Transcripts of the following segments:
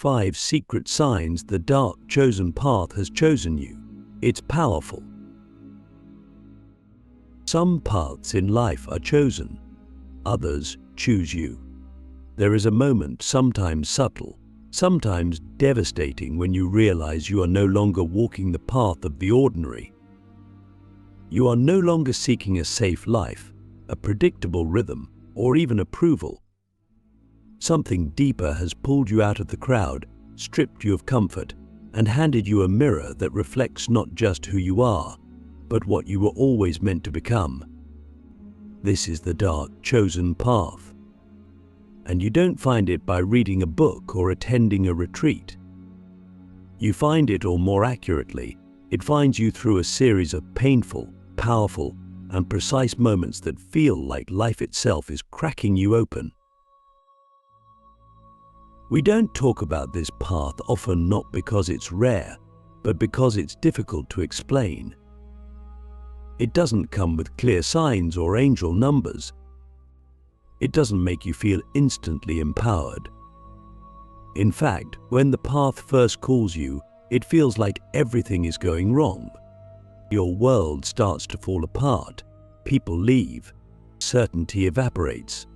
5 secret signs the dark chosen path has chosen you. It's powerful. Some paths in life are chosen, others choose you. There is a moment, sometimes subtle, sometimes devastating, when you realize you are no longer walking the path of the ordinary. You are no longer seeking a safe life, a predictable rhythm, or even approval. Something deeper has pulled you out of the crowd, stripped you of comfort, and handed you a mirror that reflects not just who you are, but what you were always meant to become. This is the dark chosen path. And you don't find it by reading a book or attending a retreat. You find it, or more accurately, it finds you through a series of painful, powerful, and precise moments that feel like life itself is cracking you open. We don't talk about this path often, not because it's rare, but because it's difficult to explain. It doesn't come with clear signs or angel numbers. It doesn't make you feel instantly empowered. In fact, when the path first calls you, it feels like everything is going wrong. Your world starts to fall apart, people leave, certainty evaporates.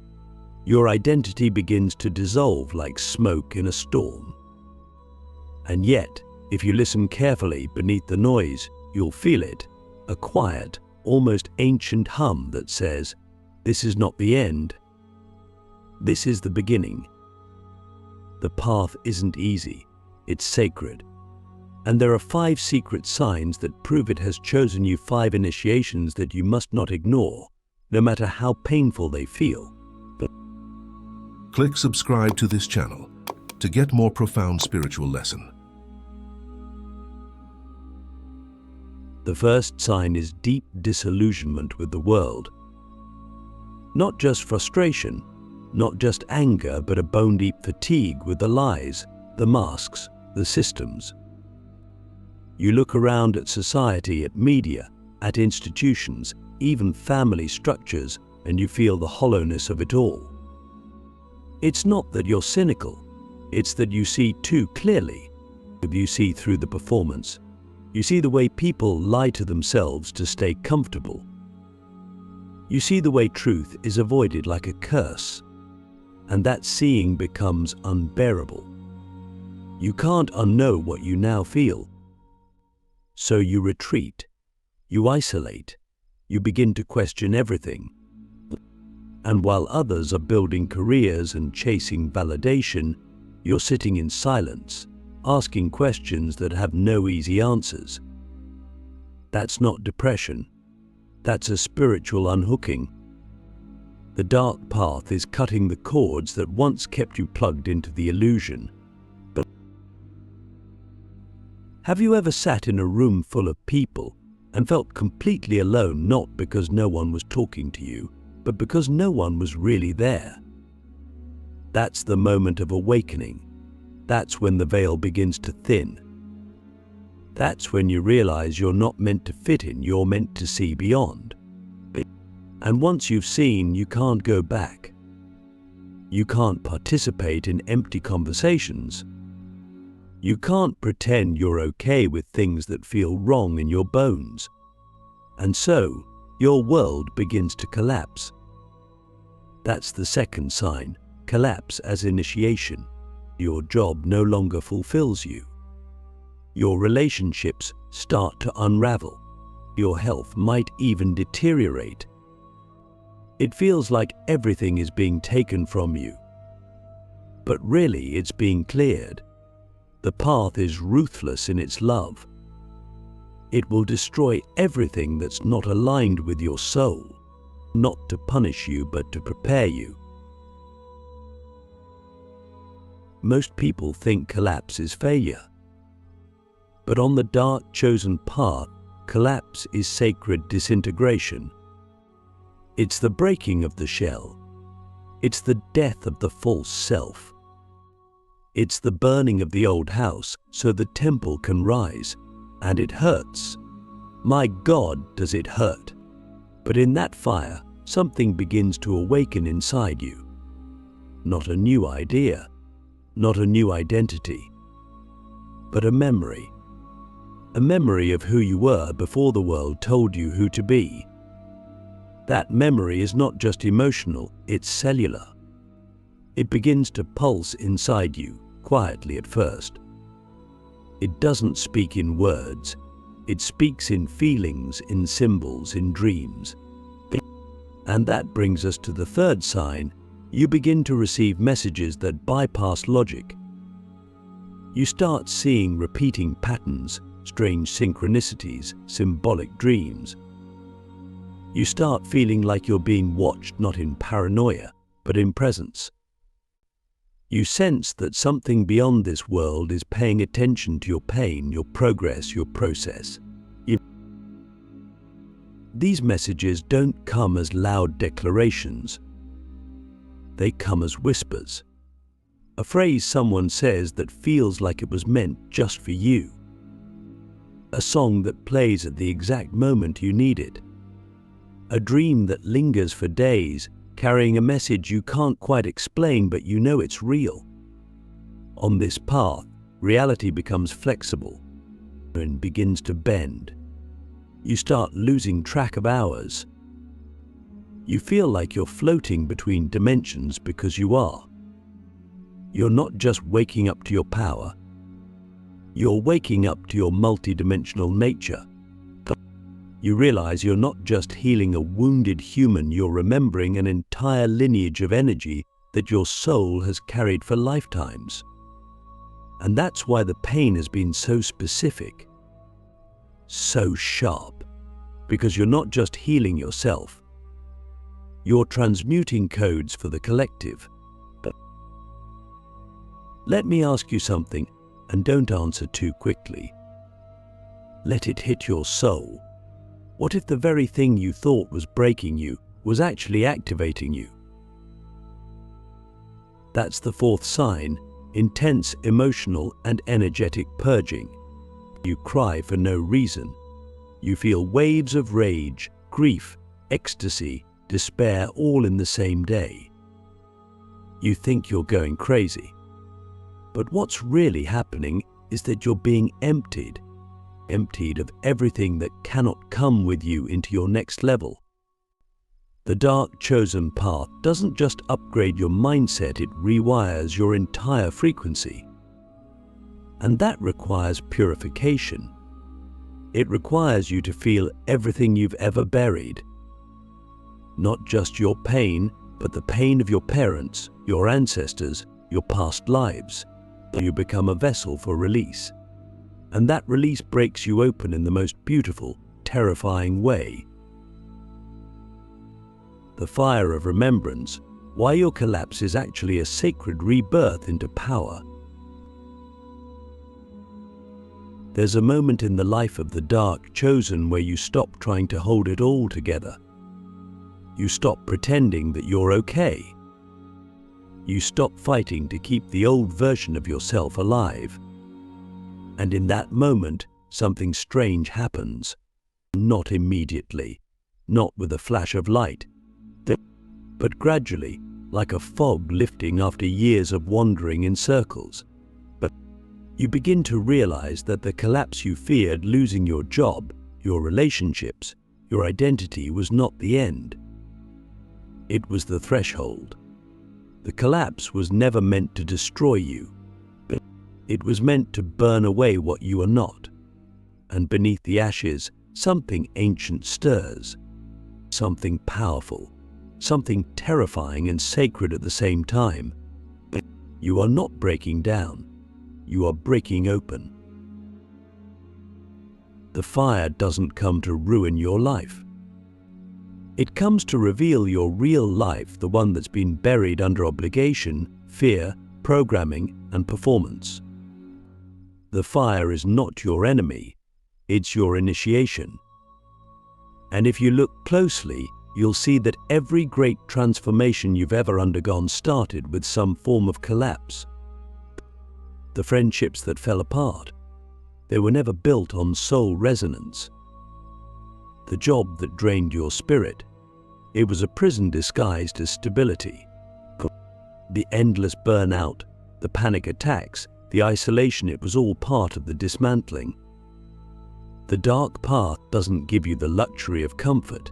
Your identity begins to dissolve like smoke in a storm. And yet, if you listen carefully beneath the noise, you'll feel it, a quiet, almost ancient hum that says, "This is not the end. This is the beginning." The path isn't easy, it's sacred. And there are 5 secret signs that prove it has chosen you, 5 initiations that you must not ignore, no matter how painful they feel. Click subscribe to this channel to get more profound spiritual lesson. The first sign is deep disillusionment with the world. Not just frustration, not just anger, but a bone-deep fatigue with the lies, the masks, the systems. You look around at society, at media, at institutions, even family structures, and you feel the hollowness of it all. It's not that you're cynical, it's that you see too clearly. You see through the performance. You see the way people lie to themselves to stay comfortable. You see the way truth is avoided like a curse, and that seeing becomes unbearable. You can't unknow what you now feel. So you retreat, you isolate, you begin to question everything. And while others are building careers and chasing validation, you're sitting in silence, asking questions that have no easy answers. That's not depression. That's a spiritual unhooking. The dark path is cutting the cords that once kept you plugged into the illusion. But have you ever sat in a room full of people and felt completely alone, not because no one was talking to you, but because no one was really there? That's the moment of awakening. That's when the veil begins to thin. That's when you realize you're not meant to fit in, you're meant to see beyond. And once you've seen, you can't go back. You can't participate in empty conversations. You can't pretend you're okay with things that feel wrong in your bones. And so, your world begins to collapse. That's the second sign, collapse as initiation. Your job no longer fulfills you. Your relationships start to unravel. Your health might even deteriorate. It feels like everything is being taken from you. But really, it's being cleared. The path is ruthless in its love. It will destroy everything that's not aligned with your soul, not to punish you, but to prepare you. Most people think collapse is failure. But on the dark chosen path, collapse is sacred disintegration. It's the breaking of the shell. It's the death of the false self. It's the burning of the old house so the temple can rise. And it hurts. My God, does it hurt. But in that fire, something begins to awaken inside you. Not a new idea, not a new identity, but a memory of who you were before the world told you who to be. That memory is not just emotional, it's cellular. It begins to pulse inside you, quietly at first. It doesn't speak in words, it speaks in feelings, in symbols, in dreams. And that brings us to the third sign. You begin to receive messages that bypass logic. You start seeing repeating patterns, strange synchronicities, symbolic dreams. You start feeling like you're being watched, not in paranoia, but in presence. You sense that something beyond this world is paying attention to your pain, your progress, your process. These messages don't come as loud declarations. They come as whispers. A phrase someone says that feels like it was meant just for you. A song that plays at the exact moment you need it. A dream that lingers for days, carrying a message you can't quite explain, but you know it's real. On this path, reality becomes flexible and begins to bend. You start losing track of hours. You feel like you're floating between dimensions because you are. You're not just waking up to your power. You're waking up to your multidimensional nature. You realize you're not just healing a wounded human, you're remembering an entire lineage of energy that your soul has carried for lifetimes. And that's why the pain has been so specific, so sharp, because you're not just healing yourself, you're transmuting codes for the collective. Let me ask you something, and don't answer too quickly. Let it hit your soul. What if the very thing you thought was breaking you was actually activating you? That's the fourth sign, intense emotional and energetic purging. You cry for no reason. You feel waves of rage, grief, ecstasy, despair all in the same day. You think you're going crazy. But what's really happening is that you're being emptied of everything that cannot come with you into your next level. The dark chosen path doesn't just upgrade your mindset, it rewires your entire frequency. And that requires purification. It requires you to feel everything you've ever buried. Not just your pain, but the pain of your parents, your ancestors, your past lives. You become a vessel for release. And that release breaks you open in the most beautiful, terrifying way. The fire of remembrance, why your collapse is actually a sacred rebirth into power. There's a moment in the life of the dark chosen where you stop trying to hold it all together. You stop pretending that you're okay. You stop fighting to keep the old version of yourself alive. And in that moment, something strange happens. Not immediately, not with a flash of light, but gradually, like a fog lifting after years of wandering in circles. But you begin to realize that the collapse you feared, losing your job, your relationships, your identity, was not the end. It was the threshold. The collapse was never meant to destroy you. It was meant to burn away what you are not. And beneath the ashes, something ancient stirs. Something powerful. Something terrifying and sacred at the same time. You are not breaking down. You are breaking open. The fire doesn't come to ruin your life. It comes to reveal your real life, the one that's been buried under obligation, fear, programming, and performance. The fire is not your enemy, it's your initiation. And if you look closely, you'll see that every great transformation you've ever undergone started with some form of collapse. The friendships that fell apart, they were never built on soul resonance. The job that drained your spirit, it was a prison disguised as stability. The endless burnout, the panic attacks, the isolation, it was all part of the dismantling. The dark path doesn't give you the luxury of comfort.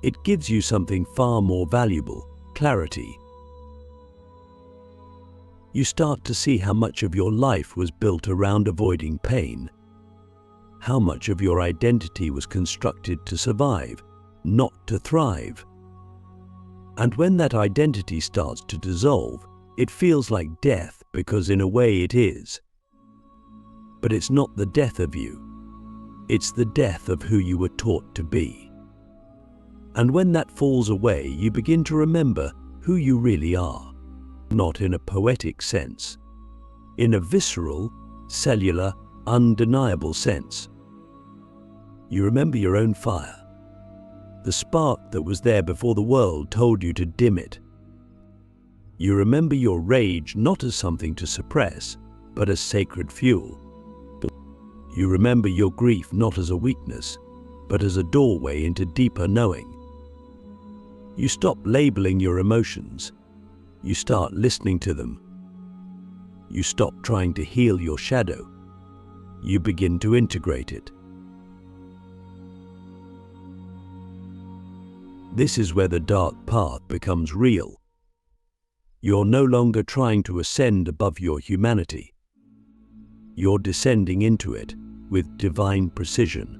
It gives you something far more valuable: clarity. You start to see how much of your life was built around avoiding pain, how much of your identity was constructed to survive, not to thrive. And when that identity starts to dissolve, it feels like death, because in a way it is. But it's not the death of you. It's the death of who you were taught to be. And when that falls away, you begin to remember who you really are. Not in a poetic sense, in a visceral, cellular, undeniable sense. You remember your own fire, the spark that was there before the world told you to dim it. You remember your rage not as something to suppress, but as sacred fuel. You remember your grief not as a weakness, but as a doorway into deeper knowing. You stop labeling your emotions. You start listening to them. You stop trying to heal your shadow. You begin to integrate it. This is where the dark path becomes real. You're no longer trying to ascend above your humanity. You're descending into it with divine precision.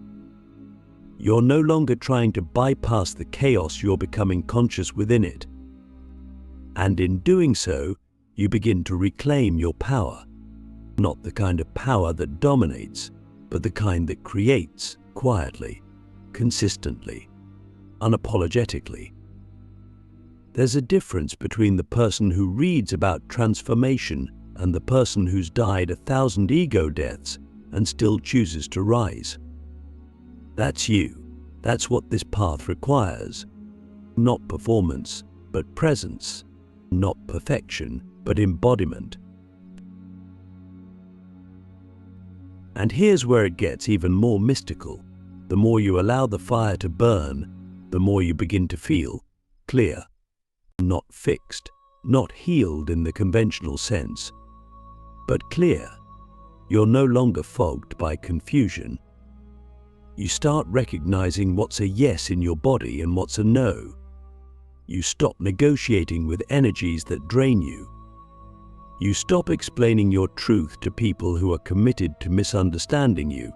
You're no longer trying to bypass the chaos, you're becoming conscious within it. And in doing so, you begin to reclaim your power. Not the kind of power that dominates, but the kind that creates quietly, consistently, unapologetically. There's a difference between the person who reads about transformation and the person who's died 1,000 ego deaths and still chooses to rise. That's you. That's what this path requires. Not performance, but presence. Not perfection, but embodiment. And here's where it gets even more mystical. The more you allow the fire to burn, the more you begin to feel clear. Not fixed, not healed in the conventional sense, but clear. You're no longer fogged by confusion. You start recognizing what's a yes in your body and what's a no. You stop negotiating with energies that drain you. You stop explaining your truth to people who are committed to misunderstanding you.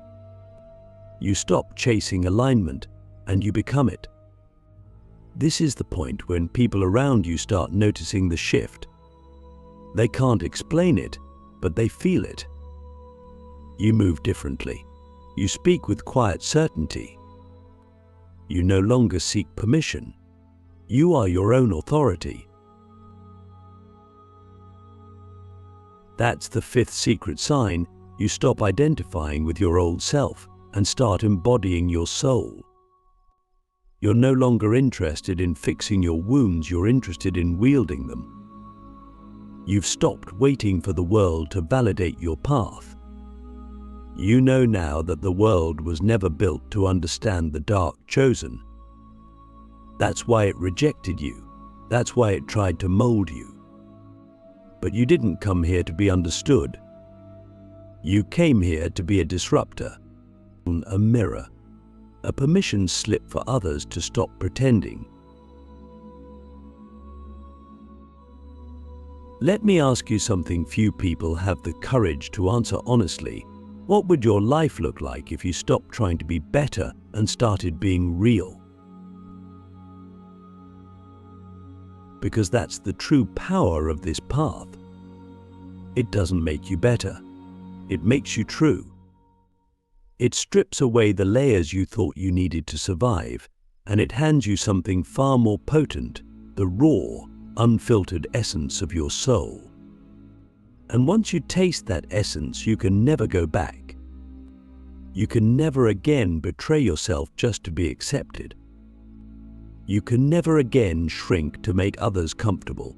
You stop chasing alignment and you become it. This is the point when people around you start noticing the shift. They can't explain it, but they feel it. You move differently. You speak with quiet certainty. You no longer seek permission. You are your own authority. That's the fifth secret sign. You stop identifying with your old self and start embodying your soul. You're no longer interested in fixing your wounds, you're interested in wielding them. You've stopped waiting for the world to validate your path. You know now that the world was never built to understand the dark chosen. That's why it rejected you. That's why it tried to mold you. But you didn't come here to be understood. You came here to be a disruptor, a mirror, a permission slip for others to stop pretending. Let me ask you something few people have the courage to answer honestly. What would your life look like if you stopped trying to be better and started being real? Because that's the true power of this path. It doesn't make you better. It makes you true. It strips away the layers you thought you needed to survive, and it hands you something far more potent, the raw, unfiltered essence of your soul. And once you taste that essence, you can never go back. You can never again betray yourself just to be accepted. You can never again shrink to make others comfortable.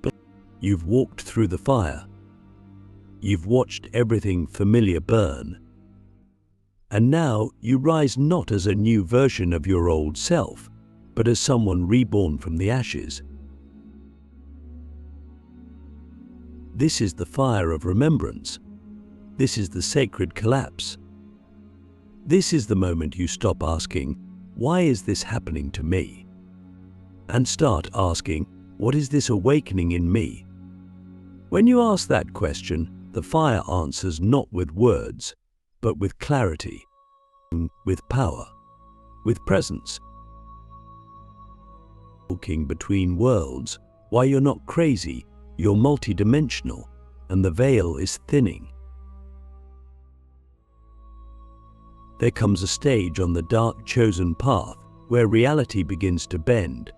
But you've walked through the fire. You've watched everything familiar burn. And now you rise not as a new version of your old self, but as someone reborn from the ashes. This is the fire of remembrance. This is the sacred collapse. This is the moment you stop asking, "Why is this happening to me?" and start asking, "What is this awakening in me?" When you ask that question, the fire answers not with words, but with clarity, with power, with presence. Walking between worlds, why you're not crazy, you're multidimensional, and the veil is thinning. There comes a stage on the dark chosen path where reality begins to bend.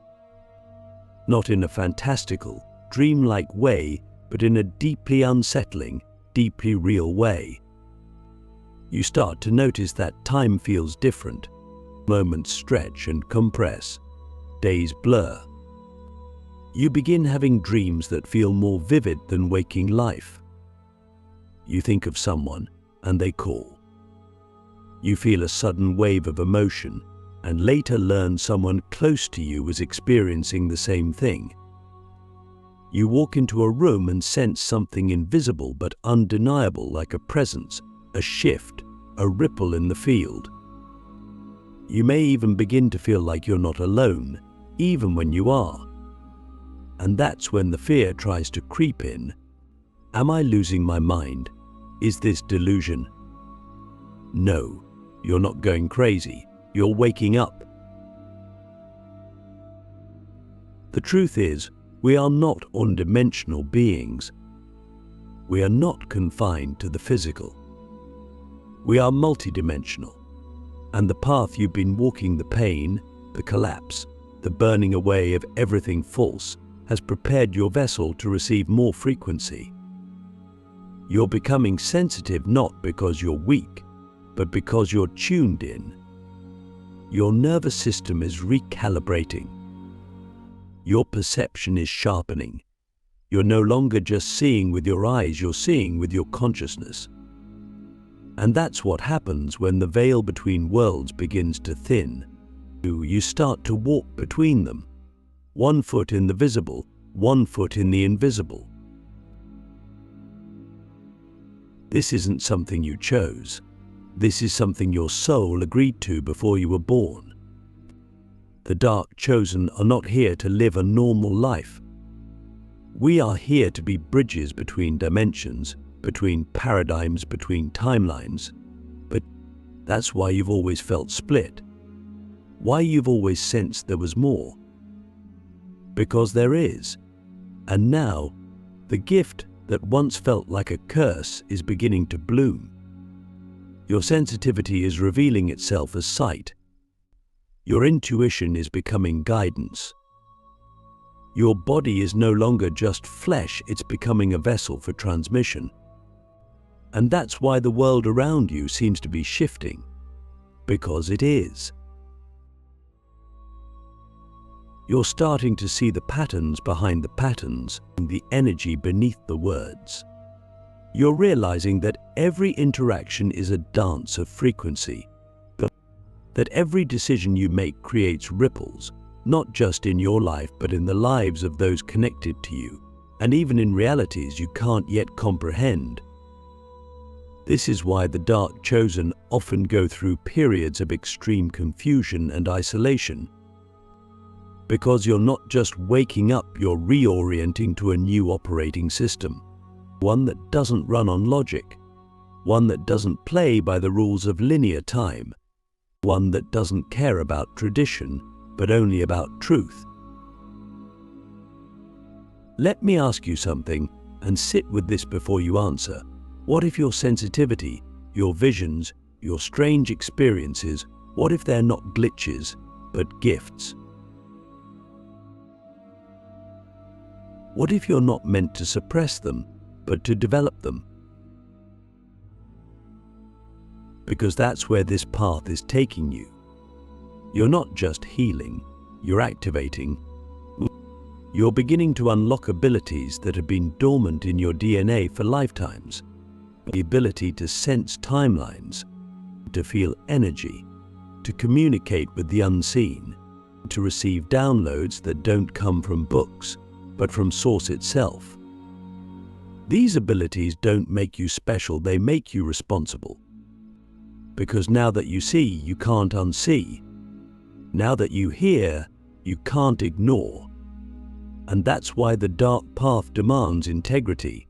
Not in a fantastical, dreamlike way, but in a deeply unsettling, deeply real way. You start to notice that time feels different. Moments stretch and compress. Days blur. You begin having dreams that feel more vivid than waking life. You think of someone and they call. You feel a sudden wave of emotion and later learn someone close to you was experiencing the same thing. You walk into a room and sense something invisible but undeniable, like a presence, a shift, a ripple in the field. You may even begin to feel like you're not alone, even when you are. And that's when the fear tries to creep in. Am I losing my mind? Is this delusion? No, you're not going crazy. You're waking up. The truth is, we are not one-dimensional beings. We are not confined to the physical. We are multidimensional. And the path you've been walking, the pain, the collapse, the burning away of everything false, has prepared your vessel to receive more frequency. You're becoming sensitive not because you're weak, but because you're tuned in. Your nervous system is recalibrating. Your perception is sharpening. You're no longer just seeing with your eyes, you're seeing with your consciousness. And that's what happens when the veil between worlds begins to thin. You start to walk between them. 1 foot in the visible, 1 foot in the invisible. This isn't something you chose. This is something your soul agreed to before you were born. The dark chosen are not here to live a normal life. We are here to be bridges between dimensions, between paradigms, between timelines. But that's why you've always felt split. Why you've always sensed there was more. Because there is. And now, the gift that once felt like a curse is beginning to bloom. Your sensitivity is revealing itself as sight. Your intuition is becoming guidance. Your body is no longer just flesh, it's becoming a vessel for transmission. And that's why the world around you seems to be shifting. Because it is. You're starting to see the patterns behind the patterns, the energy beneath the words. You're realizing that every interaction is a dance of frequency, that every decision you make creates ripples, not just in your life but in the lives of those connected to you, and even in realities you can't yet comprehend. This is why the dark chosen often go through periods of extreme confusion and isolation. Because you're not just waking up, you're reorienting to a new operating system. One that doesn't run on logic, one that doesn't play by the rules of linear time, one that doesn't care about tradition, but only about truth. Let me ask you something, and sit with this before you answer. What if your sensitivity, your visions, your strange experiences, what if they're not glitches, but gifts? What if you're not meant to suppress them, but to develop them? Because that's where this path is taking you. You're not just healing, you're activating. You're beginning to unlock abilities that have been dormant in your DNA for lifetimes. The ability to sense timelines, to feel energy, to communicate with the unseen, to receive downloads that don't come from books, but from Source itself. These abilities don't make you special, they make you responsible. Because now that you see, you can't unsee. Now that you hear, you can't ignore. And that's why the dark path demands integrity.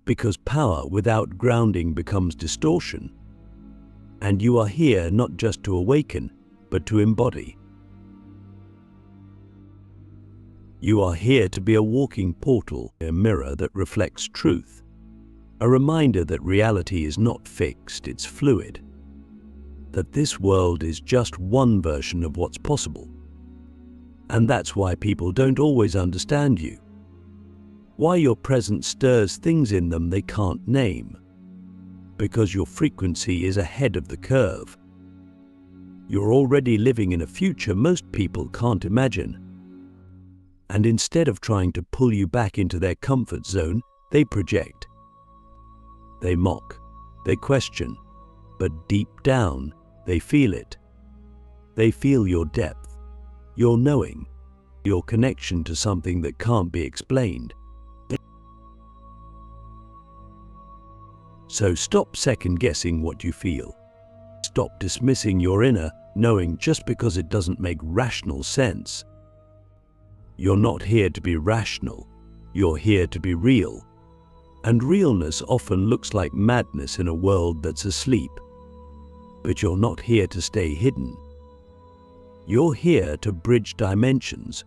Because power without grounding becomes distortion. And you are here not just to awaken, but to embody. You are here to be a walking portal, a mirror that reflects truth. A reminder that reality is not fixed, it's fluid. That this world is just one version of what's possible. And that's why people don't always understand you. Why your presence stirs things in them they can't name. Because your frequency is ahead of the curve. You're already living in a future most people can't imagine. And instead of trying to pull you back into their comfort zone, they project. They mock, they question, but deep down, they feel it. They feel your depth, your knowing, your connection to something that can't be explained. So stop second-guessing what you feel. Stop dismissing your inner knowing just because it doesn't make rational sense. You're not here to be rational, you're here to be real. And realness often looks like madness in a world that's asleep. But you're not here to stay hidden. You're here to bridge dimensions,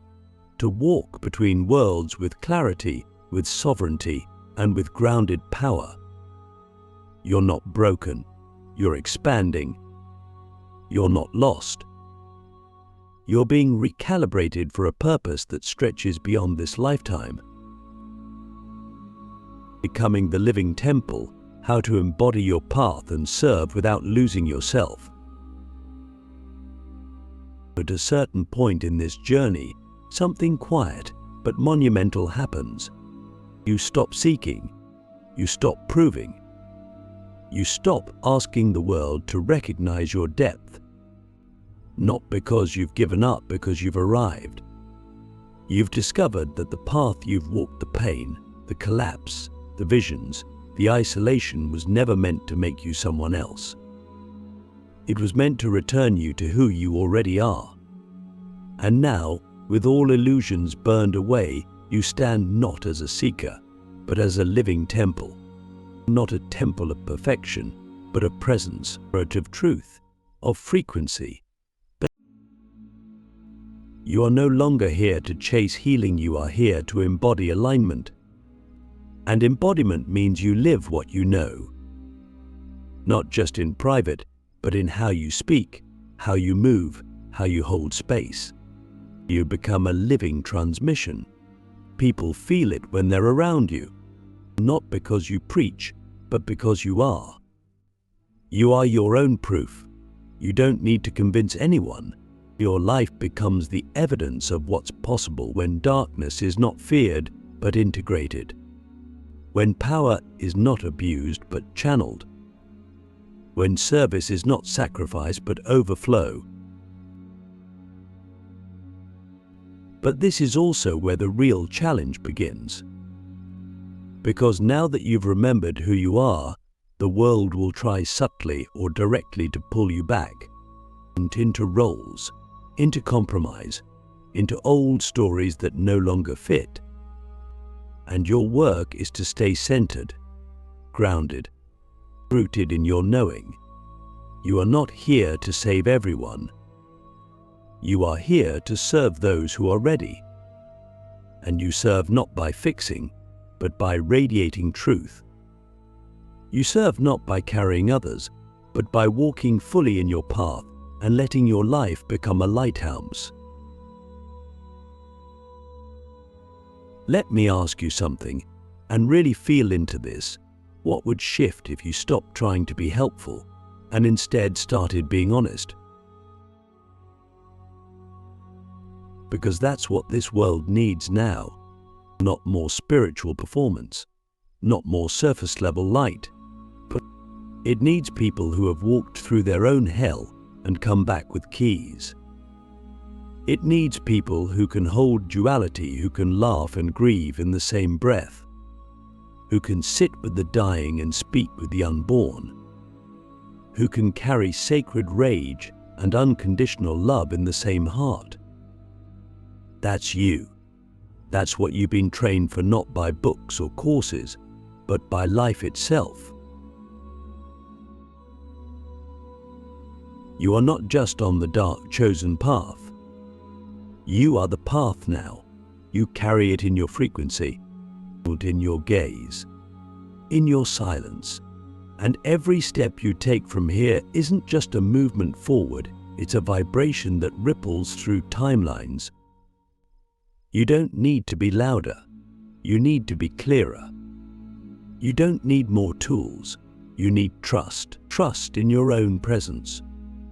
to walk between worlds with clarity, with sovereignty, and with grounded power. You're not broken, you're expanding. You're not lost. You're being recalibrated for a purpose that stretches beyond this lifetime. Becoming the living temple, how to embody your path and serve without losing yourself. At a certain point in this journey, something quiet but monumental happens. You stop seeking. You stop proving. You stop asking the world to recognize your depth. Not because you've given up, because you've arrived. You've discovered that the path you've walked, the pain, the collapse, the visions, the isolation was never meant to make you someone else. It was meant to return you to who you already are. And now, with all illusions burned away, you stand not as a seeker, but as a living temple. Not a temple of perfection, but a presence, of truth, of frequency. You are no longer here to chase healing, you are here to embody alignment. And embodiment means you live what you know. Not just in private, but in how you speak, how you move, how you hold space. You become a living transmission. People feel it when they're around you. Not because you preach, but because you are. You are your own proof. You don't need to convince anyone. Your life becomes the evidence of what's possible when darkness is not feared, but integrated. When power is not abused, but channeled. When service is not sacrifice, but overflow. But this is also where the real challenge begins. Because now that you've remembered who you are, the world will try subtly or directly to pull you back. Into roles, into compromise, into old stories that no longer fit. And your work is to stay centered, grounded, rooted in your knowing. You are not here to save everyone. You are here to serve those who are ready. And you serve not by fixing, but by radiating truth. You serve not by carrying others, but by walking fully in your path and letting your life become a lighthouse. Let me ask you something, and really feel into this. What would shift if you stopped trying to be helpful and instead started being honest? Because that's what this world needs now. Not more spiritual performance, not more surface-level light, but it needs people who have walked through their own hell and come back with keys. It needs people who can hold duality, who can laugh and grieve in the same breath, who can sit with the dying and speak with the unborn, who can carry sacred rage and unconditional love in the same heart. That's you. That's what you've been trained for, not by books or courses, but by life itself. You are not just on the dark chosen path. You are the path now. You carry it in your frequency, in your gaze, in your silence. And every step you take from here isn't just a movement forward, it's a vibration that ripples through timelines. You don't need to be louder. You need to be clearer. You don't need more tools. You need trust. Trust in your own presence.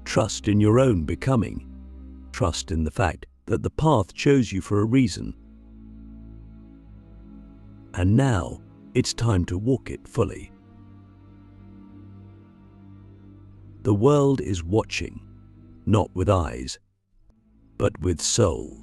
Trust in your own becoming. Trust in the fact that the path chose you for a reason. And now, it's time to walk it fully. The world is watching, not with eyes, but with soul.